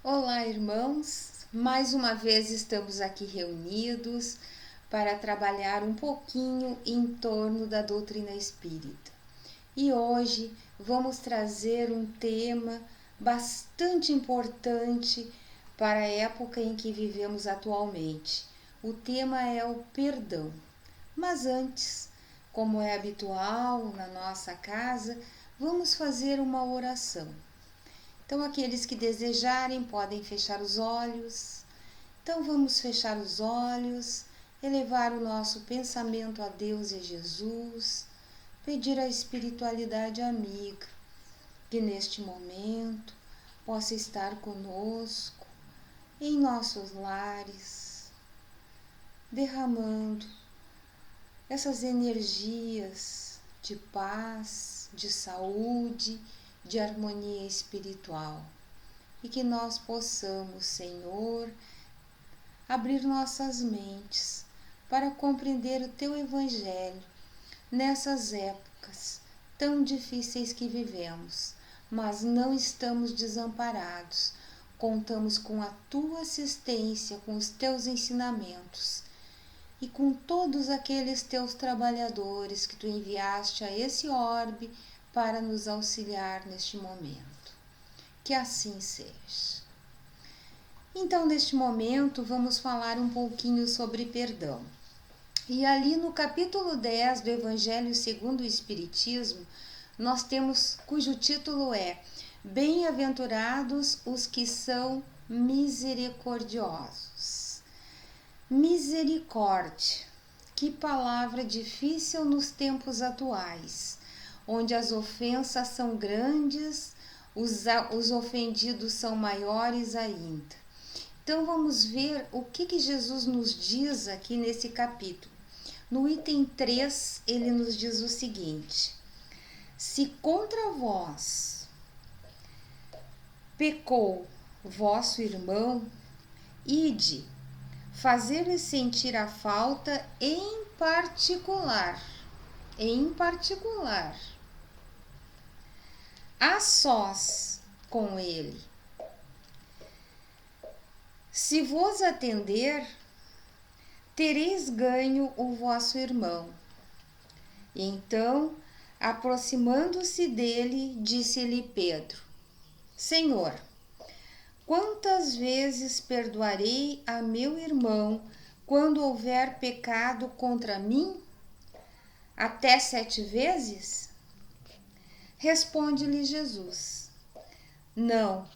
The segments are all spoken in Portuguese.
Olá, irmãos! Mais uma vez estamos aqui reunidos para trabalhar um pouquinho em torno da doutrina espírita. E hoje vamos trazer um tema bastante importante para a época em que vivemos atualmente. O tema é o perdão. Mas antes, como é habitual na nossa casa, vamos fazer uma oração. Então, aqueles que desejarem podem fechar os olhos. Então, vamos fechar os olhos, elevar o nosso pensamento a Deus e a Jesus, pedir à espiritualidade amiga que neste momento possa estar conosco em nossos lares, derramando essas energias de paz, de saúde, de harmonia espiritual, e que nós possamos, Senhor, abrir nossas mentes para compreender o Teu Evangelho nessas épocas tão difíceis que vivemos, mas não estamos desamparados. Contamos com a Tua assistência, com os Teus ensinamentos e com todos aqueles Teus trabalhadores que Tu enviaste a esse orbe para nos auxiliar neste momento. Que assim seja. Então, neste momento, vamos falar um pouquinho sobre perdão. E ali no capítulo 10 do Evangelho segundo o Espiritismo, nós temos, cujo título é Bem-aventurados os que são misericordiosos. Misericórdia, que palavra difícil nos tempos atuais, onde as ofensas são grandes, os ofendidos são maiores ainda. Então vamos ver o que Jesus nos diz aqui nesse capítulo. No item 3, ele nos diz o seguinte: se contra vós pecou vosso irmão, ide fazer-lhe sentir a falta em particular, a sós com ele. Se vos atender, tereis ganho o vosso irmão. Então, aproximando-se dele, disse-lhe Pedro: Senhor, quantas vezes perdoarei a meu irmão quando houver pecado contra mim? Até 7 vezes? Responde-lhe Jesus: Não,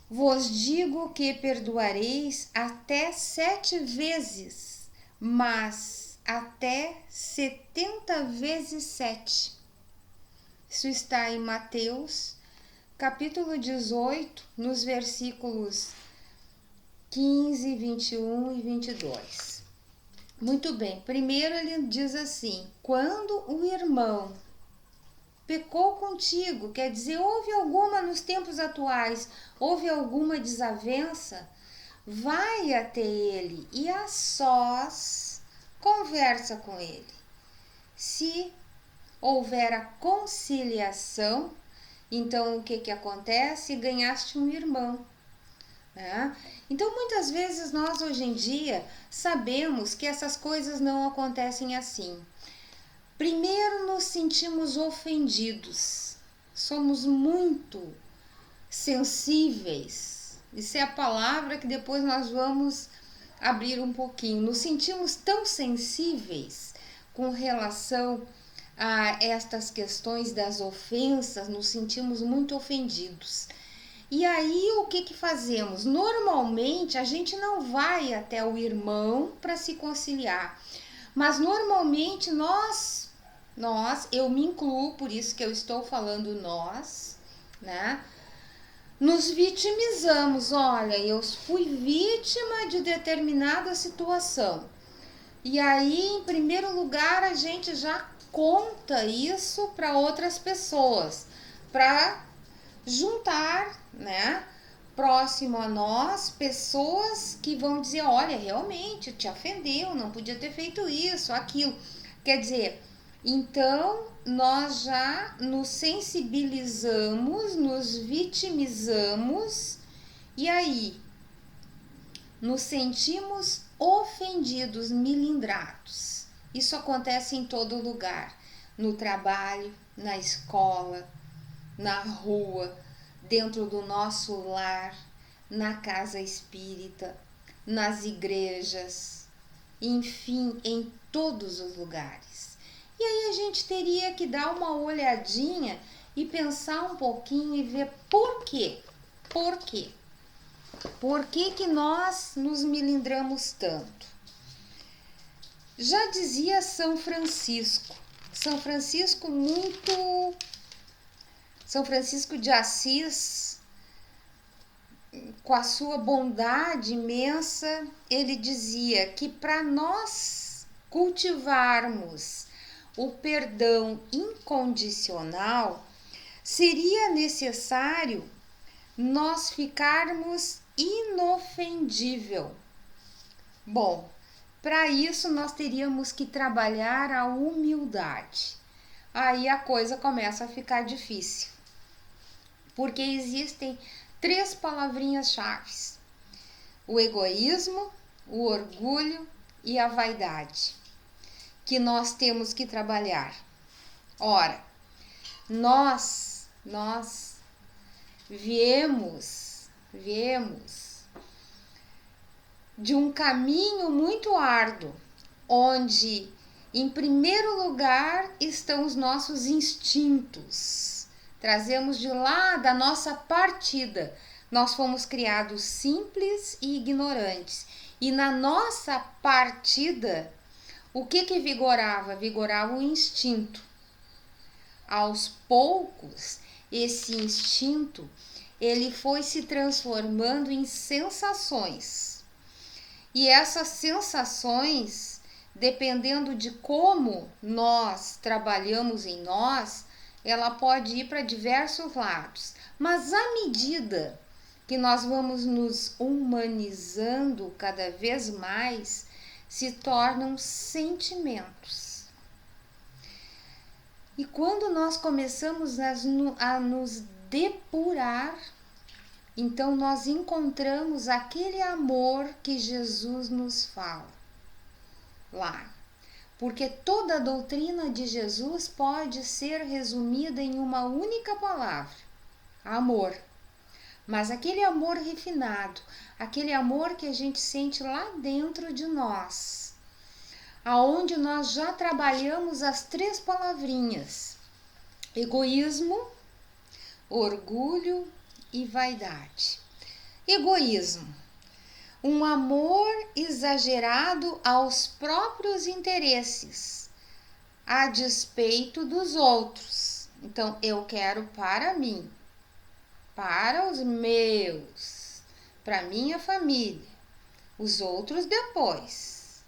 vos digo que perdoareis até 7 vezes, mas até 70 vezes 7. Isso está em Mateus, capítulo 18, nos versículos 15, 21 e 22. Muito bem, primeiro ele diz assim: quando o irmão pecou contigo, quer dizer, houve alguma nos tempos atuais, houve alguma desavença, vai até ele e a sós conversa com ele. Se houver a conciliação, então o que acontece? Ganhaste um irmão. Então muitas vezes nós hoje em dia sabemos que essas coisas não acontecem assim. Primeiro nos sentimos ofendidos, somos muito sensíveis, isso é a palavra que depois nós vamos abrir um pouquinho. Nos sentimos tão sensíveis com relação a estas questões das ofensas, nos sentimos muito ofendidos. E aí o que fazemos? Normalmente a gente não vai até o irmão para se conciliar, mas normalmente nós, eu me incluo, por isso que eu estou falando nós, né? Nos vitimizamos. Olha, eu fui vítima de determinada situação. E aí, em primeiro lugar, a gente já conta isso para outras pessoas, para juntar, né, próximo a nós, pessoas que vão dizer, olha, realmente te ofendeu, não podia ter feito isso, aquilo. Quer dizer, então nós já nos sensibilizamos, nos vitimizamos E aí, nos sentimos ofendidos, melindrados. Isso acontece em todo lugar, no trabalho, na escola, na rua, dentro do nosso lar, na casa espírita, nas igrejas, enfim, em todos os lugares. E aí a gente teria que dar uma olhadinha e pensar um pouquinho e ver por quê. Por quê? Por que que nós nos melindramos tanto? Já dizia São Francisco São Francisco de Assis, com a sua bondade imensa, ele dizia que para nós cultivarmos o perdão incondicional, seria necessário nós ficarmos inofendível. Bom, para isso nós teríamos que trabalhar a humildade. Aí a coisa começa a ficar difícil, porque existem 3 palavrinhas-chave: o egoísmo, o orgulho e a vaidade, que nós temos que trabalhar. Ora, nós viemos de um caminho muito árduo, onde em primeiro lugar estão os nossos instintos. Trazemos de lá da nossa partida. Nós fomos criados simples e ignorantes. E na nossa partida, o que vigorava? Vigorava o instinto. Aos poucos, esse instinto, ele foi se transformando em sensações. E essas sensações, dependendo de como nós trabalhamos em nós, ela pode ir para diversos lados. Mas à medida que nós vamos nos humanizando cada vez mais, se tornam sentimentos. E quando nós começamos a nos depurar, então nós encontramos aquele amor que Jesus nos fala lá. Porque toda a doutrina de Jesus pode ser resumida em uma única palavra: amor. Mas aquele amor refinado, aquele amor que a gente sente lá dentro de nós, aonde nós já trabalhamos as 3 palavrinhas: egoísmo, orgulho e vaidade. Egoísmo: um amor exagerado aos próprios interesses, a despeito dos outros. Então, eu quero para mim, para os meus, para minha família, os outros depois.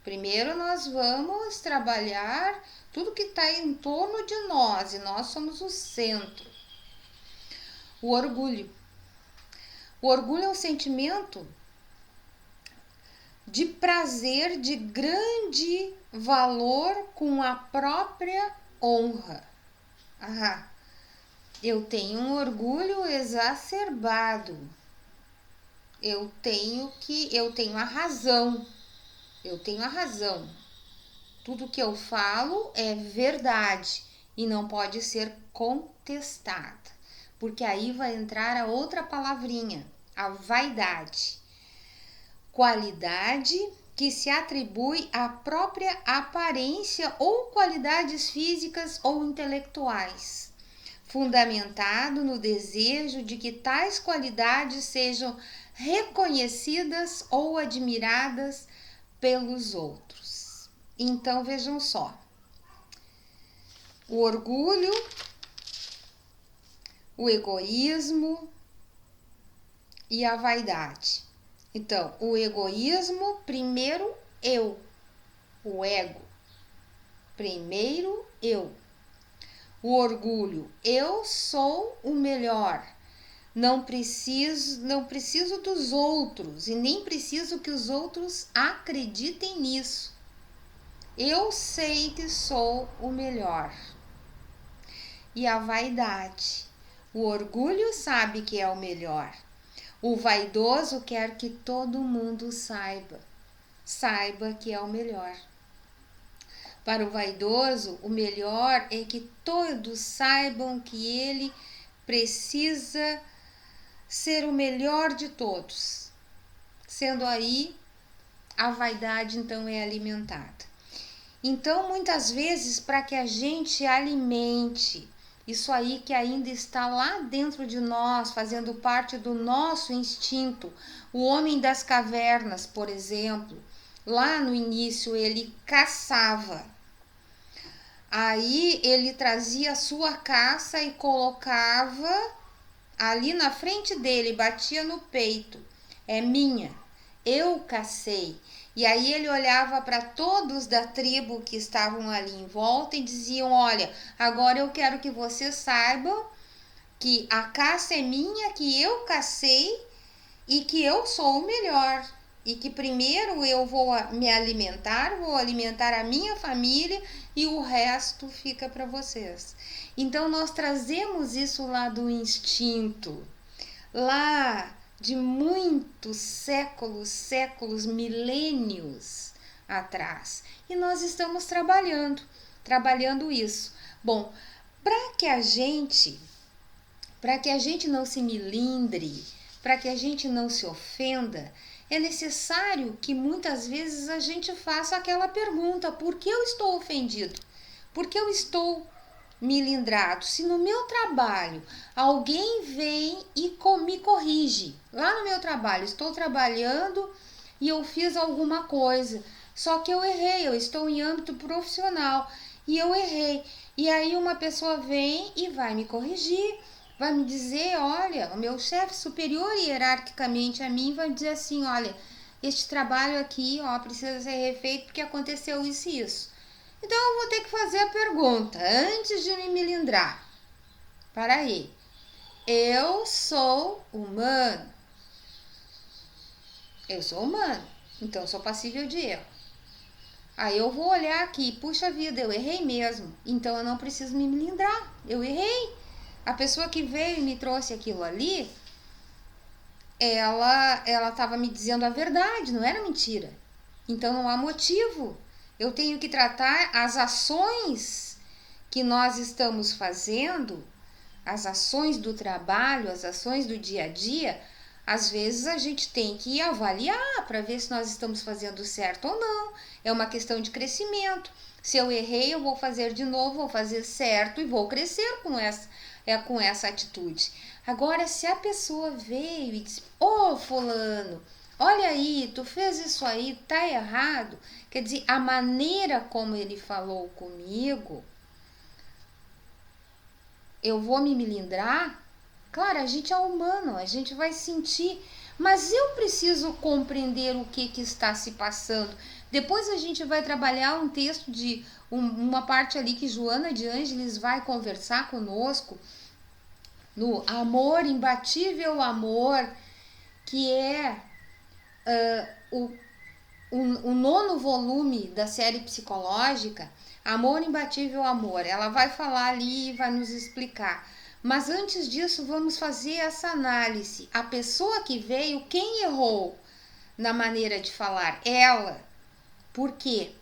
Primeiro nós vamos trabalhar tudo que está em torno de nós e nós somos o centro. O orgulho. O orgulho é um sentimento de prazer, de grande valor com a própria honra. Eu tenho um orgulho exacerbado. Eu tenho a razão. Tudo que eu falo é verdade e não pode ser contestada, porque aí vai entrar a outra palavrinha, a vaidade. Qualidade que se atribui à própria aparência ou qualidades físicas ou intelectuais, fundamentado no desejo de que tais qualidades sejam reconhecidas ou admiradas pelos outros. Então vejam só: o orgulho, o egoísmo e a vaidade. Então, o egoísmo, primeiro eu, o ego, primeiro eu. O orgulho, eu sou o melhor, não preciso dos outros e nem preciso que os outros acreditem nisso. Eu sei que sou o melhor. E a vaidade, o orgulho sabe que é o melhor. O vaidoso quer que todo mundo saiba que é o melhor. Para o vaidoso, o melhor é que todos saibam que ele precisa ser o melhor de todos. Sendo aí, a vaidade então é alimentada. Então, muitas vezes, para que a gente alimente isso aí que ainda está lá dentro de nós, fazendo parte do nosso instinto, o homem das cavernas, por exemplo, lá no início ele caçava. Aí ele trazia a sua caça e colocava ali na frente dele, batia no peito. É minha, eu cacei. E aí ele olhava para todos da tribo que estavam ali em volta e diziam: olha, agora eu quero que vocês saibam que a caça é minha, que eu cacei e que eu sou o melhor. E que primeiro eu vou me alimentar, vou alimentar a minha família e o resto fica para vocês. Então nós trazemos isso lá do instinto, lá de muitos séculos, milênios atrás. E nós estamos trabalhando isso. Bom, para que a gente não se milindre, para que a gente não se ofenda, é necessário que muitas vezes a gente faça aquela pergunta: por que eu estou ofendido? Por que eu estou milindrado? Se no meu trabalho alguém vem e me corrige, lá no meu trabalho, estou trabalhando e eu fiz alguma coisa, só que eu errei, eu estou em âmbito profissional e eu errei, e aí uma pessoa vem e vai me corrigir, vai me dizer: olha, o meu chefe superior hierarquicamente a mim vai dizer assim: olha, este trabalho aqui, ó, precisa ser refeito porque aconteceu isso e isso. Então eu vou ter que fazer a pergunta, antes de me milindrar: para aí, eu sou humano, então sou passível de erro. Aí eu vou olhar aqui: puxa vida, eu errei mesmo, então eu não preciso me milindrar, eu errei. A pessoa que veio e me trouxe aquilo ali, ela estava me dizendo a verdade, não era mentira. Então não há motivo. Eu tenho que tratar as ações que nós estamos fazendo, as ações do trabalho, as ações do dia a dia. Às vezes a gente tem que avaliar para ver se nós estamos fazendo certo ou não. É uma questão de crescimento. Se eu errei, eu vou fazer de novo, vou fazer certo e vou crescer com essa atitude. Agora, se a pessoa veio e disse: ô fulano, olha aí, tu fez isso aí, tá errado. Quer dizer, a maneira como ele falou comigo, eu vou me milindrar? Claro, a gente é humano, a gente vai sentir, mas eu preciso compreender o que está se passando. Depois a gente vai trabalhar um texto de uma parte ali que Joana de Ângeles vai conversar conosco, no Amor, Imbatível Amor, que é o 9º volume da série psicológica, Amor, Imbatível Amor. Ela vai falar ali e vai nos explicar. Mas antes disso, vamos fazer essa análise. A pessoa que veio, quem errou na maneira de falar? Ela. Por quê?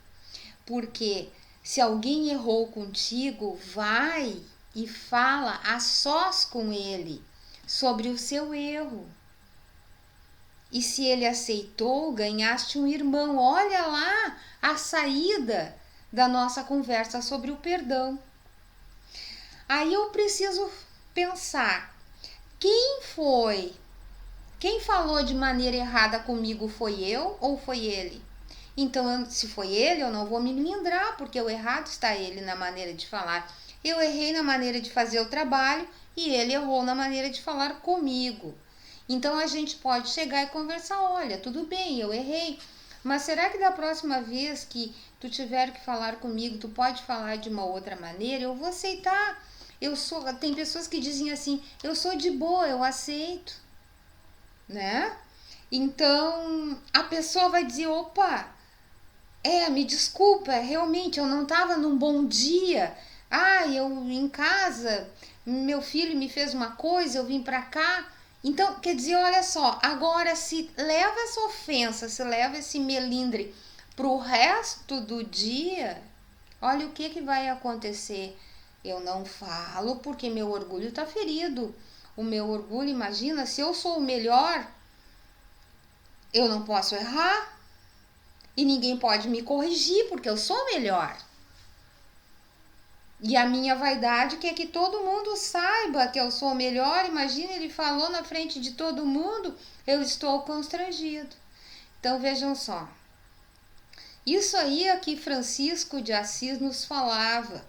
Porque se alguém errou contigo, vai e fala a sós com ele sobre o seu erro. E se ele aceitou, ganhaste um irmão. Olha lá a saída da nossa conversa sobre o perdão. Aí eu preciso pensar: quem foi? Quem falou de maneira errada comigo, foi eu ou foi ele? Então, se foi ele, eu não vou me milindrar, porque o errado está ele na maneira de falar. Eu errei na maneira de fazer o trabalho e ele errou na maneira de falar comigo. Então a gente pode chegar e conversar: olha, tudo bem, eu errei, mas será que da próxima vez que tu tiver que falar comigo, tu pode falar de uma outra maneira? Eu vou aceitar. Tem pessoas que dizem assim: eu sou de boa, eu aceito, né? Então a pessoa vai dizer: opa, me desculpa, realmente eu não estava num bom dia. Eu em casa, meu filho me fez uma coisa, eu vim para cá Então, quer dizer, olha só, agora se leva essa ofensa, se leva esse melindre pro resto do dia, olha o que vai acontecer. Eu não falo porque meu orgulho tá ferido. O meu orgulho, imagina, se eu sou o melhor, eu não posso errar e ninguém pode me corrigir porque eu sou o melhor. E a minha vaidade quer que todo mundo saiba que eu sou o melhor. Imagina, ele falou na frente de todo mundo, eu estou constrangido. Então vejam só, isso aí é que Francisco de Assis nos falava,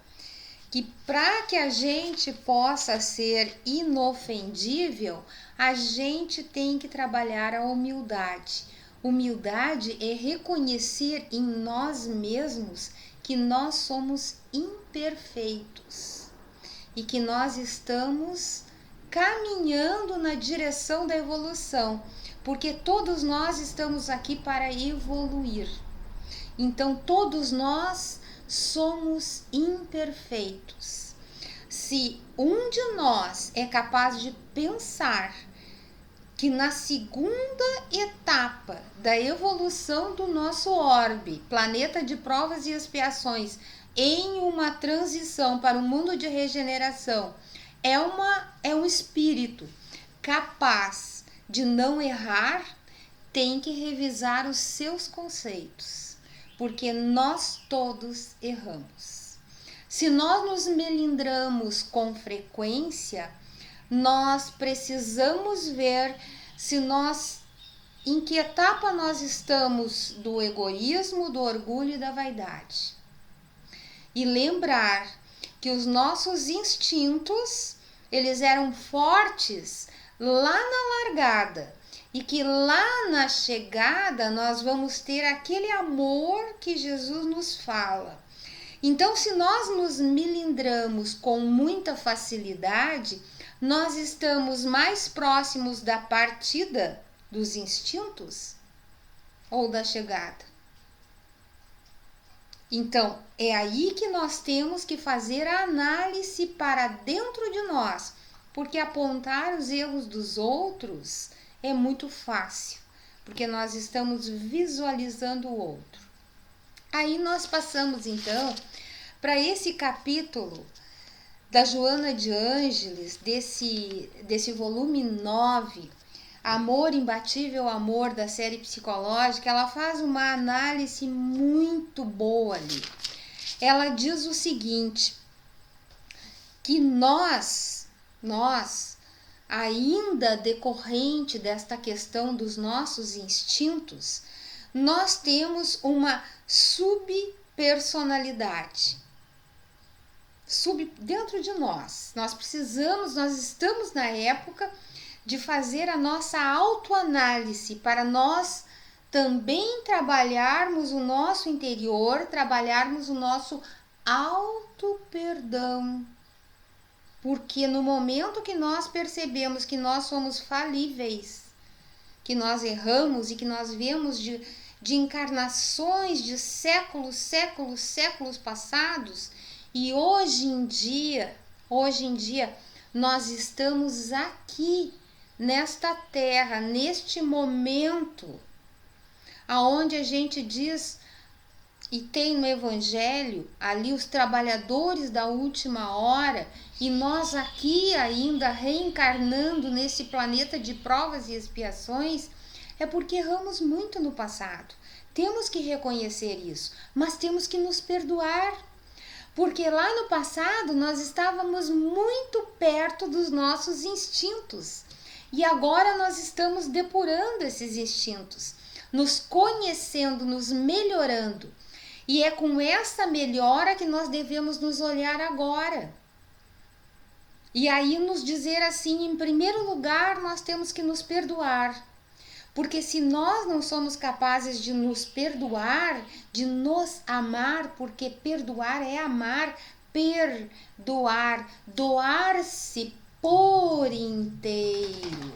que para que a gente possa ser inofendível, a gente tem que trabalhar a humildade. Humildade é reconhecer em nós mesmos que nós somos imperfeitos e que nós estamos caminhando na direção da evolução, porque todos nós estamos aqui para evoluir. Então, todos nós somos imperfeitos. Se um de nós é capaz de pensar que na segunda etapa da evolução do nosso orbe, planeta de provas e expiações, em uma transição para um mundo de regeneração, é um espírito capaz de não errar, tem que revisar os seus conceitos, porque nós todos erramos. Se nós nos melindramos com frequência, nós precisamos ver se nós, em que etapa nós estamos do egoísmo, do orgulho e da vaidade. E lembrar que os nossos instintos, eles eram fortes lá na largada e que lá na chegada nós vamos ter aquele amor que Jesus nos fala. Então, se nós nos melindramos com muita facilidade, nós estamos mais próximos da partida dos instintos ou da chegada? Então, é aí que nós temos que fazer a análise para dentro de nós, porque apontar os erros dos outros é muito fácil, porque nós estamos visualizando o outro. Aí nós passamos então para esse capítulo da Joana de Ângeles, desse volume 9, Amor, Imbatível Amor, da série psicológica. Ela faz uma análise muito boa ali. Ela diz o seguinte, que nós, ainda decorrente desta questão dos nossos instintos, nós temos uma subpersonalidade. Dentro de nós. Nós estamos na época de fazer a nossa autoanálise para nós também trabalharmos o nosso interior, trabalharmos o nosso auto-perdão. Porque no momento que nós percebemos que nós somos falíveis, que nós erramos e que nós viemos de encarnações de séculos passados, e hoje em dia, nós estamos aqui, nesta terra, neste momento, aonde a gente diz, e tem no Evangelho, ali os trabalhadores da última hora, e nós aqui ainda reencarnando nesse planeta de provas e expiações, é porque erramos muito no passado. Temos que reconhecer isso, mas temos que nos perdoar. Porque lá no passado nós estávamos muito perto dos nossos instintos. E agora nós estamos depurando esses instintos, nos conhecendo, nos melhorando. E é com essa melhora que nós devemos nos olhar agora. E aí nos dizer assim, em primeiro lugar, nós temos que nos perdoar. Porque se nós não somos capazes de nos perdoar, de nos amar, porque perdoar é amar, perdoar, doar-se por inteiro.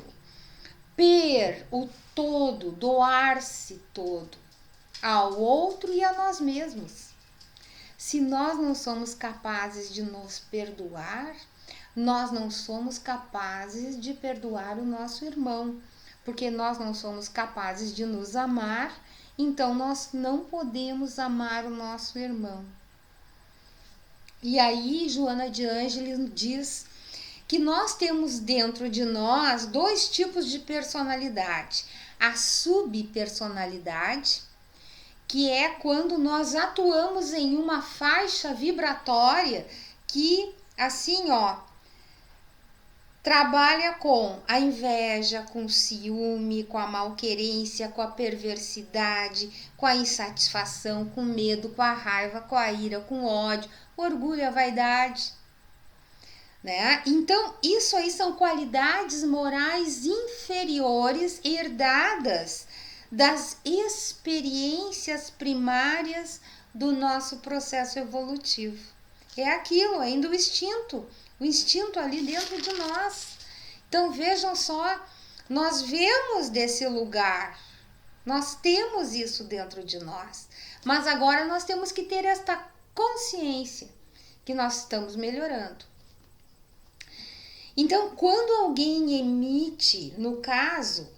O todo, doar-se todo ao outro e a nós mesmos. Se nós não somos capazes de nos perdoar, nós não somos capazes de perdoar o nosso irmão, porque nós não somos capazes de nos amar, então nós não podemos amar o nosso irmão. E aí Joana de Ângeles diz que nós temos dentro de nós 2 tipos de personalidade. A subpersonalidade, que é quando nós atuamos em uma faixa vibratória que, assim, trabalha com a inveja, com o ciúme, com a malquerência, com a perversidade, com a insatisfação, com o medo, com a raiva, com a ira, com o ódio, o orgulho, a vaidade, né? Então, isso aí são qualidades morais inferiores herdadas das experiências primárias do nosso processo evolutivo. É aquilo, ainda o instinto ali dentro de nós. Então vejam só, nós vemos desse lugar, nós temos isso dentro de nós, mas agora nós temos que ter esta consciência que nós estamos melhorando. Então, quando alguém emite, no caso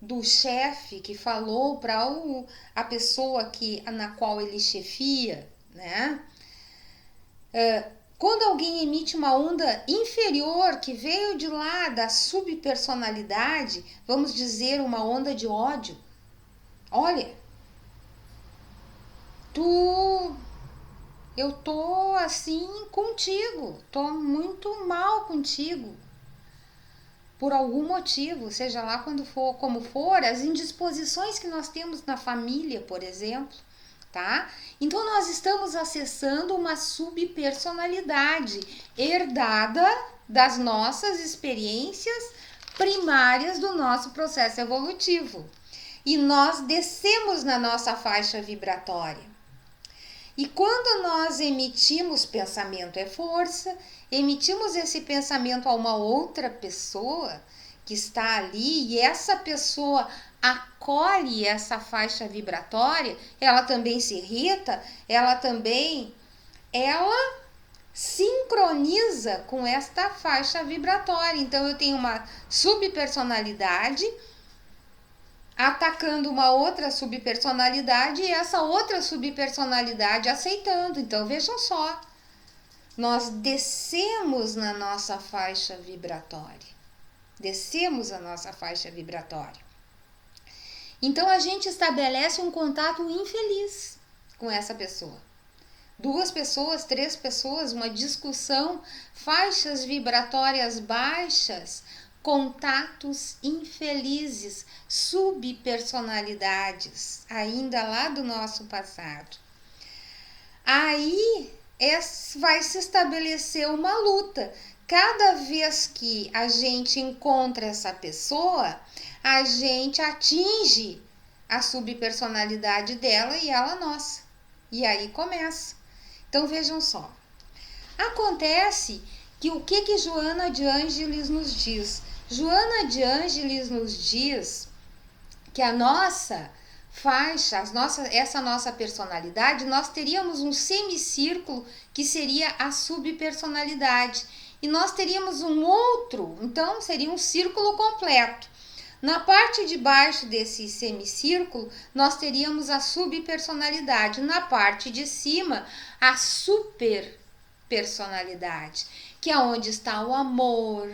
do chefe que falou para a pessoa na qual ele chefia, né? Quando alguém emite uma onda inferior que veio de lá da subpersonalidade, vamos dizer uma onda de ódio, olha, eu tô assim contigo, tô muito mal contigo, por algum motivo, seja lá quando for, como for, as indisposições que nós temos na família, por exemplo, tá? Então nós estamos acessando uma subpersonalidade herdada das nossas experiências primárias do nosso processo evolutivo. E nós descemos na nossa faixa vibratória. E quando nós emitimos pensamento é força, emitimos esse pensamento a uma outra pessoa que está ali e essa pessoa acolhe essa faixa vibratória, ela também se irrita, ela sincroniza com esta faixa vibratória. Então eu tenho uma subpersonalidade atacando uma outra subpersonalidade e essa outra subpersonalidade aceitando. Então vejam só, nós descemos na nossa faixa vibratória. Descemos a nossa faixa vibratória. Então a gente estabelece um contato infeliz com essa pessoa. 2 pessoas, 3 pessoas, uma discussão, faixas vibratórias baixas, contatos infelizes, subpersonalidades, ainda lá do nosso passado. Aí vai se estabelecer uma luta. Cada vez que a gente encontra essa pessoa, a gente atinge a subpersonalidade dela e ela nossa. E aí começa. Então vejam só. Acontece que o que Joana de Ângeles nos diz? Joana de Ângeles nos diz que a nossa faixa, essa nossa personalidade, nós teríamos um semicírculo que seria a subpersonalidade. E nós teríamos um outro, então seria um círculo completo. Na parte de baixo desse semicírculo, nós teríamos a subpersonalidade. Na parte de cima, a superpersonalidade, que é onde está o amor,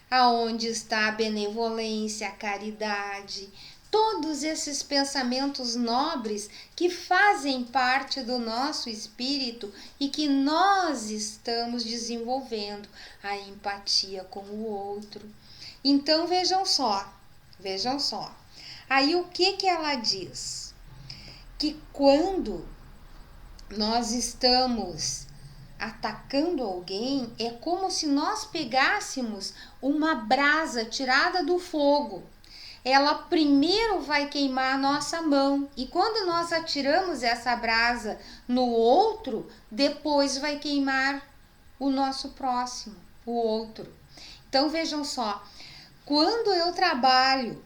aonde está a benevolência, a caridade, todos esses pensamentos nobres que fazem parte do nosso espírito e que nós estamos desenvolvendo a empatia com o outro. Então vejam só. Aí o que ela diz? Que quando nós estamos atacando alguém, é como se nós pegássemos uma brasa tirada do fogo. Ela primeiro vai queimar a nossa mão e quando nós atiramos essa brasa no outro, depois vai queimar o nosso próximo, o outro. Então vejam só, quando eu trabalho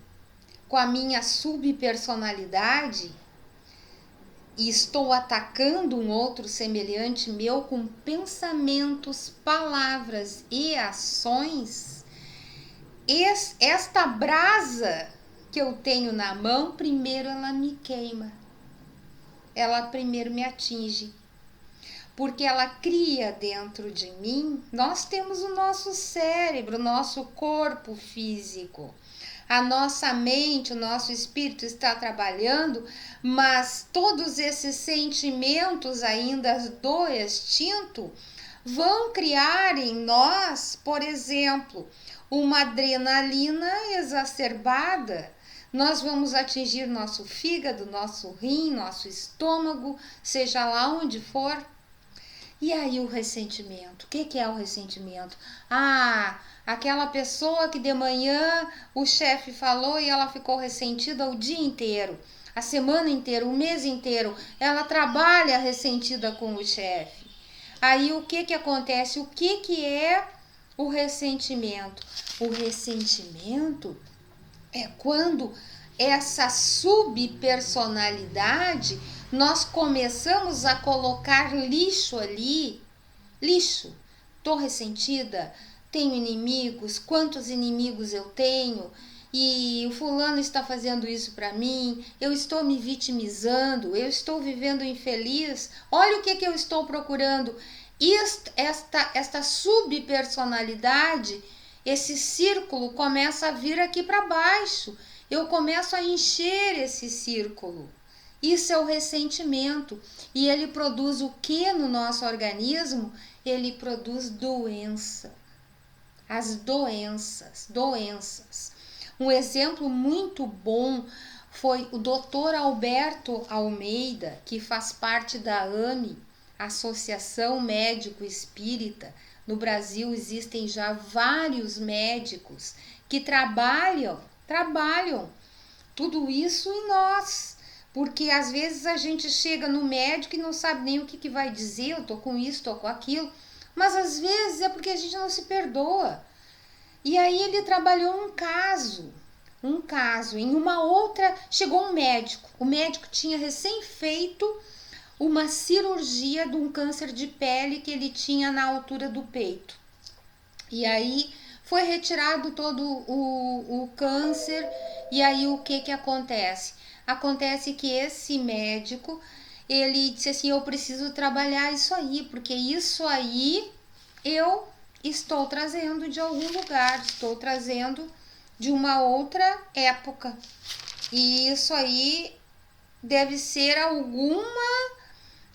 com a minha subpersonalidade, e estou atacando um outro semelhante meu com pensamentos, palavras e ações, esta brasa que eu tenho na mão, primeiro ela me queima, ela primeiro me atinge, porque ela cria dentro de mim. Nós temos o nosso cérebro, o nosso corpo físico, a nossa mente, o nosso espírito está trabalhando, mas todos esses sentimentos ainda do instinto vão criar em nós, por exemplo, uma adrenalina exacerbada. Nós vamos atingir nosso fígado, nosso rim, nosso estômago, seja lá onde for. E aí o ressentimento, o que é o ressentimento? Aquela pessoa que de manhã o chefe falou e ela ficou ressentida o dia inteiro, a semana inteira, o mês inteiro, ela trabalha ressentida com o chefe. Aí o que acontece? O que é o ressentimento? O ressentimento é quando essa subpersonalidade, nós começamos a colocar lixo ali. Lixo. Tô ressentida, tenho inimigos, quantos inimigos eu tenho, e o fulano está fazendo isso para mim, eu estou me vitimizando, eu estou vivendo infeliz. Olha o que eu estou procurando. Esta subpersonalidade, esse círculo começa a vir aqui para baixo. Eu começo a encher esse círculo. Isso é o ressentimento. E ele produz o que no nosso organismo? Ele produz doença. As doenças. Um exemplo muito bom foi o Dr. Alberto Almeida, que faz parte da AME, Associação Médico Espírita. No Brasil existem já vários médicos que trabalham tudo isso em nós, porque às vezes a gente chega no médico e não sabe nem o que vai dizer, eu tô com isso, tô com aquilo, mas às vezes é porque a gente não se perdoa. E aí ele trabalhou um caso, em uma outra, chegou um médico, o médico tinha recém feito uma cirurgia de um câncer de pele que ele tinha na altura do peito, e aí foi retirado todo o câncer. E aí o que acontece? Acontece que esse médico, ele disse assim, eu preciso trabalhar isso aí, porque isso aí eu estou trazendo de algum lugar, estou trazendo de uma outra época. E isso aí deve ser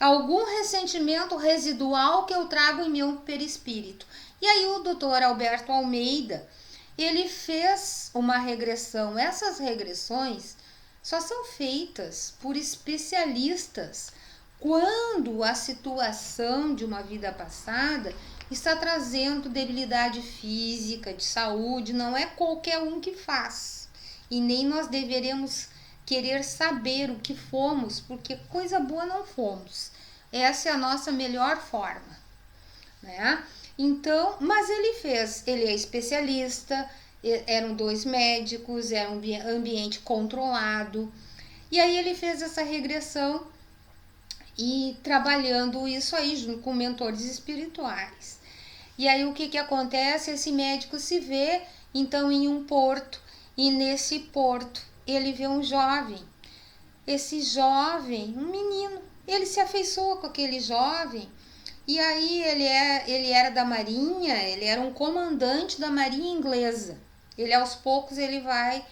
algum ressentimento residual que eu trago em meu perispírito. E aí o Dr. Alberto Almeida, ele fez uma regressão. Essas regressões só são feitas por especialistas quando a situação de uma vida passada está trazendo debilidade física, de saúde. Não é qualquer um que faz. E nem nós deveremos querer saber o que fomos, porque coisa boa não fomos. Essa é a nossa melhor forma, né? Então, mas ele é especialista, eram 2 médicos, era um ambiente controlado, e aí ele fez essa regressão e trabalhando isso aí junto com mentores espirituais. E aí o que acontece? Esse médico se vê então em um porto, e nesse porto ele vê um jovem. Esse jovem, um menino, ele se afeiçoa com aquele jovem. E aí ele era da marinha, ele era um comandante da marinha inglesa. Ele aos poucos ele vai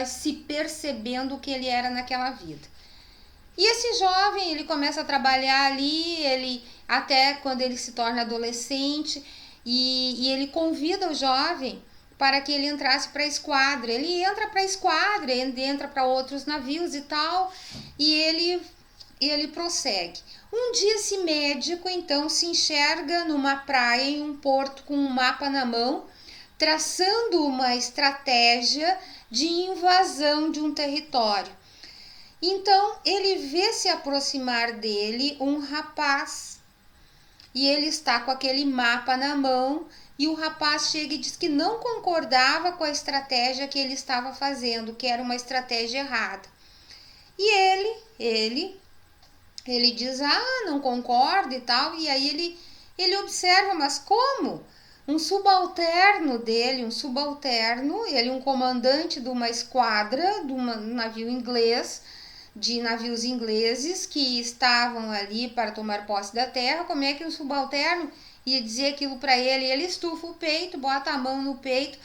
se percebendo o que ele era naquela vida. E esse jovem, ele começa a trabalhar ali, ele até quando ele se torna adolescente, e ele convida o jovem para que ele entrasse para a esquadra. Ele entra para a esquadra, ele entra para outros navios e tal, e ele prossegue. Um dia esse médico então se enxerga numa praia, em um porto, com um mapa na mão, traçando uma estratégia de invasão de um território. Então ele vê se aproximar dele um rapaz, e ele está com aquele mapa na mão, e o rapaz chega e diz que não concordava com a estratégia que ele estava fazendo, que era uma estratégia errada. E ele ele diz, não concordo e tal, e aí ele observa, mas como? Um subalterno dele, ele um comandante de uma esquadra, de um navio inglês, de navios ingleses que estavam ali para tomar posse da terra, como é que um subalterno ia dizer aquilo para ele? Ele estufa o peito, bota a mão no peito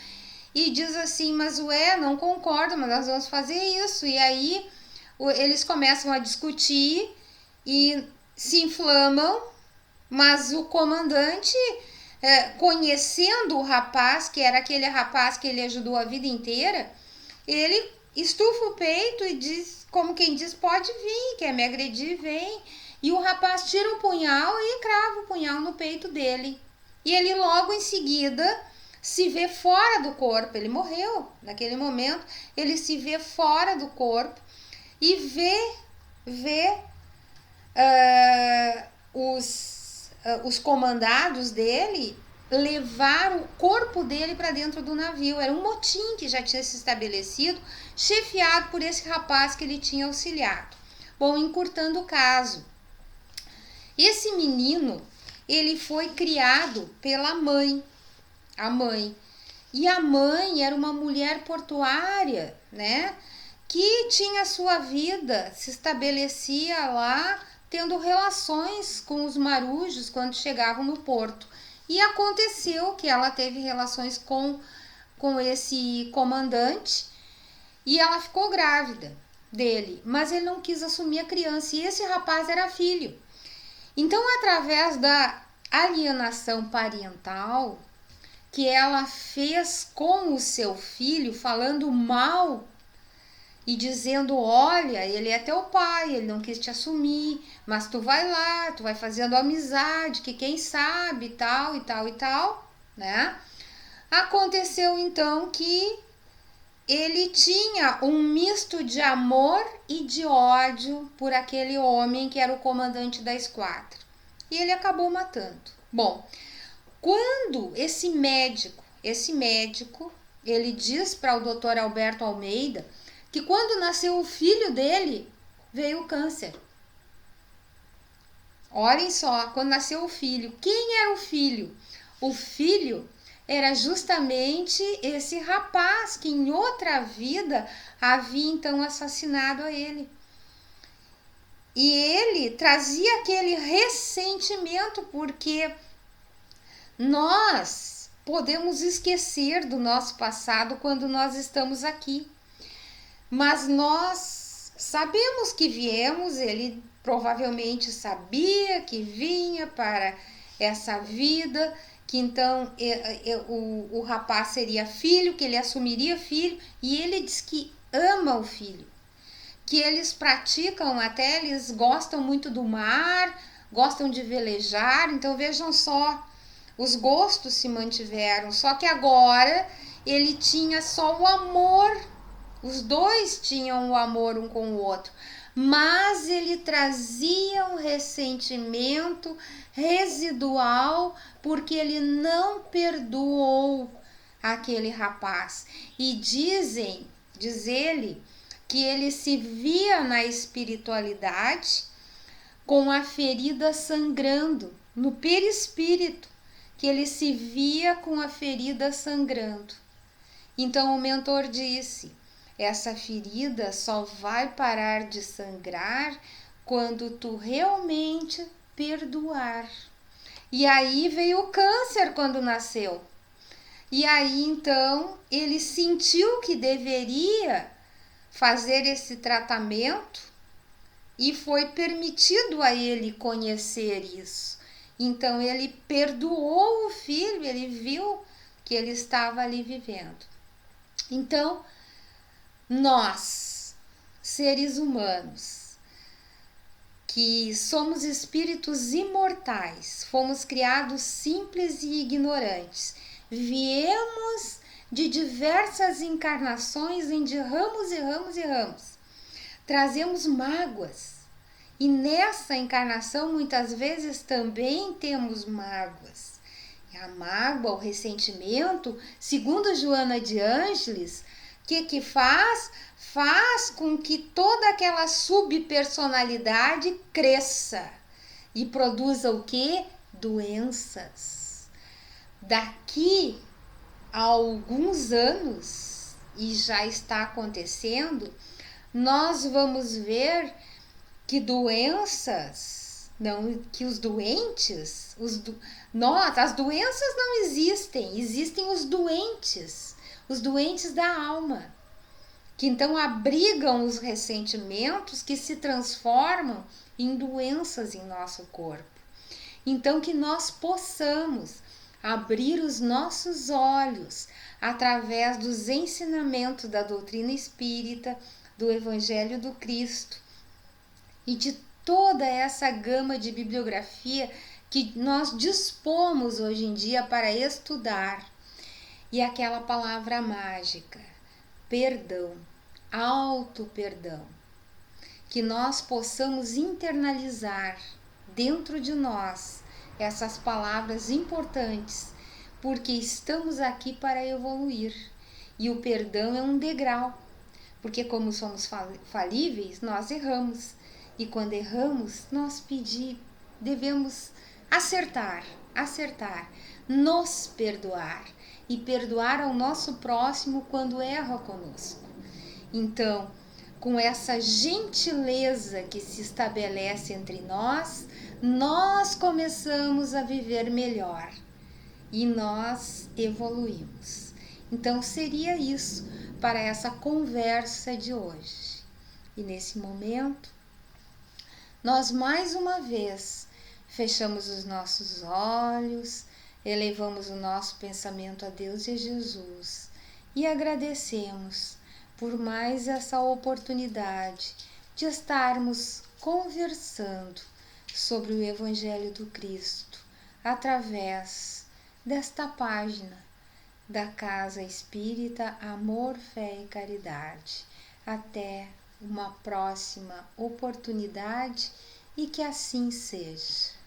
e diz assim, mas não concordo, mas nós vamos fazer isso. E aí eles começam a discutir e se inflamam, mas o comandante, conhecendo o rapaz, que era aquele rapaz que ele ajudou a vida inteira, ele estufa o peito e diz, como quem diz, pode vir, quer me agredir, vem. E o rapaz tira o punhal e crava o punhal no peito dele. E ele logo em seguida se vê fora do corpo, ele morreu naquele momento, ele se vê fora do corpo e vê os comandados dele levar o corpo dele para dentro do navio. Era um motim que já tinha se estabelecido, chefiado por esse rapaz que ele tinha auxiliado. Bom, encurtando o caso, esse menino, ele foi criado pela mãe, a mãe. E a mãe era uma mulher portuária, né? Que tinha sua vida, se estabelecia lá, tendo relações com os marujos quando chegavam no porto. E aconteceu que ela teve relações com esse comandante e ela ficou grávida dele, mas ele não quis assumir a criança e esse rapaz era filho. Então, através da alienação parental que ela fez com o seu filho, falando mal e dizendo, olha, ele é teu pai, ele não quis te assumir, mas tu vai lá, tu vai fazendo amizade, que quem sabe, e tal, e tal, e tal, né? Aconteceu então que ele tinha um misto de amor e de ódio por aquele homem que era o comandante da esquadra. E ele acabou matando. Bom, quando esse médico, ele diz para o Dr. Alberto Almeida que quando nasceu o filho dele, veio o câncer. Olhem só, quando nasceu o filho, quem era o filho? O filho era justamente esse rapaz que em outra vida havia então assassinado a ele. E ele trazia aquele ressentimento porque nós podemos esquecer do nosso passado quando nós estamos aqui. Mas nós sabemos que viemos, ele provavelmente sabia que vinha para essa vida, que então o rapaz seria filho, que ele assumiria filho, e ele diz que ama o filho, que eles praticam até, eles gostam muito do mar, gostam de velejar, então vejam só, os gostos se mantiveram, só que agora ele tinha só o amor. Os dois tinham o amor um com o outro, mas ele trazia um ressentimento residual porque ele não perdoou aquele rapaz. E diz ele que ele se via na espiritualidade com a ferida sangrando, no perispírito, que ele se via com a ferida sangrando. Então o mentor disse, essa ferida só vai parar de sangrar quando tu realmente perdoar. E aí veio o câncer quando nasceu. E aí então ele sentiu que deveria fazer esse tratamento e foi permitido a ele conhecer isso. Então ele perdoou o filho, ele viu que ele estava ali vivendo. Então, nós, seres humanos, que somos espíritos imortais, fomos criados simples e ignorantes, viemos de diversas encarnações em de ramos e ramos e ramos, trazemos mágoas, e nessa encarnação muitas vezes também temos mágoas. A mágoa, o ressentimento, segundo Joana de Ângeles, que faz? Faz com que toda aquela subpersonalidade cresça e produza o quê? Doenças. Daqui a alguns anos, e já está acontecendo, nós vamos ver que doenças, não, que os doentes, as doenças não existem, existem os doentes da alma, que então abrigam os ressentimentos que se transformam em doenças em nosso corpo. Então que nós possamos abrir os nossos olhos através dos ensinamentos da doutrina espírita, do Evangelho do Cristo e de toda essa gama de bibliografia que nós dispomos hoje em dia para estudar. E aquela palavra mágica, perdão, auto-perdão, que nós possamos internalizar dentro de nós essas palavras importantes, porque estamos aqui para evoluir. E o perdão é um degrau, porque como somos falíveis, nós erramos. E quando erramos, nós devemos acertar, nos perdoar e perdoar ao nosso próximo quando erra conosco. Então, com essa gentileza que se estabelece entre nós, nós começamos a viver melhor e nós evoluímos. Então, seria isso para essa conversa de hoje. E nesse momento, nós mais uma vez fechamos os nossos olhos, elevamos o nosso pensamento a Deus e a Jesus e agradecemos por mais essa oportunidade de estarmos conversando sobre o Evangelho do Cristo através desta página da Casa Espírita Amor, Fé e Caridade. Até uma próxima oportunidade e que assim seja.